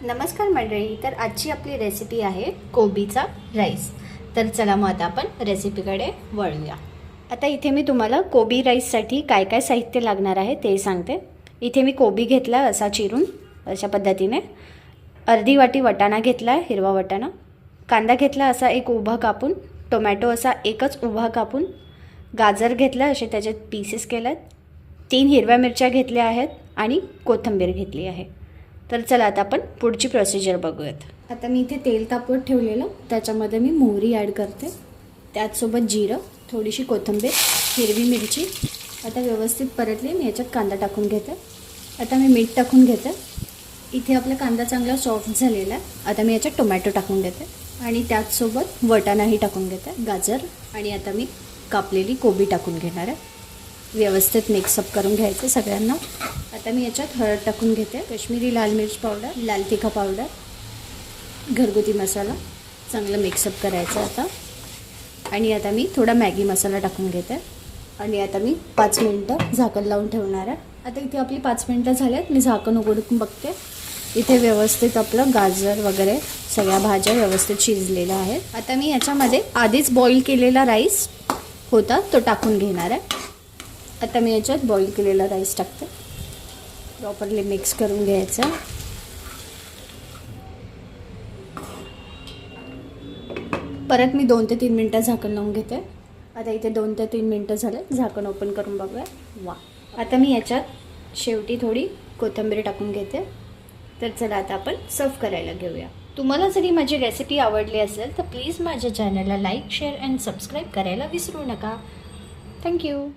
नमस्कार मंडळी. तर आजची आपली रेसिपी आहे कोबीचा राईस. तर चला मग आता आपण रेसिपीकडे वळूया. आता इथे मी तुम्हाला कोबी राईससाठी काय काय साहित्य लागणार आहे ते सांगते. इथे मी कोबी घेतला असा चिरून अशा पद्धतीने, अर्धी वाटी वटाणा घेतला आहे, हिरवा वटाणा. कांदा घेतला असा एक उभा कापून, टोमॅटो असा एकच उभा कापून, गाजर घेतला असे त्याचे पीसेस केले आहेत, 3 हिरव्या मिरच्या घेतल्या आहेत आणि कोथिंबीर घेतली आहे. तर चला आता आपण पुढची प्रोसिजर बघूयात. आता मी इथे तेल तापवत ठेवलेलं, त्याच्यामध्ये मी मोहरी ॲड करते, त्याचसोबत जिरं, थोडीशी कोथिंबीर, हिरवी मिरची. आता व्यवस्थित परतली मी याच्यात कांदा टाकून घेते. आता मी मीठ टाकून घेते. इथे आपला कांदा चांगला सॉफ्ट झालेला आहे. आता मी याच्यात टोमॅटो टाकून देते आणि त्याचसोबत वटाणाही टाकून घेते, गाजर, आणि आता मी कापलेली कोबी टाकून घेणार आहे. व्यवस्थित मिक्सअप करून घ्यायचं सगळ्यांना. आता मी याच्यात हळद टाकून घेते, काश्मीरी लाल मिर्च पावडर, लाल तिखा पावडर, घरगुती मसाला, चांगलं मिक्सअप करायचं आता. आणि आता मी थोडा मॅगी मसाला टाकून घेते आणि आता मी 5 मिनटं झाकण लावून ठेवणार आहे. आता इथे आपली 5 मिनटं झाल्यात. मी झाकण उघडून बघते. इथे व्यवस्थित आपलं गाजर वगैरे सगळ्या भाज्या व्यवस्थित शिजलेल्या आहेत. आता मी याच्यामध्ये आधीच बॉईल केलेला राईस होता तो टाकून घेणार आहे. आता मी याच्यात बॉईल केलेला राईस टाकते, प्रॉपरली मिक्स करून घ्यायचं. परत मी 2 ते 3 मिनटं झाकण लावून घेते. आता इथे 2 ते 3 मिनटं झाले. झाकण ओपन करून बघूया. वा, आता मी याच्यात शेवटी थोडी कोथिंबीर टाकून घेते. तर चला आता आपण सर्व करायला घेऊया. तुम्हाला जरी माझी रेसिपी आवडली असेल तर प्लीज माझ्या चॅनलला लाईक, शेअर अँड सबस्क्राईब करायला विसरू नका. थँक्यू.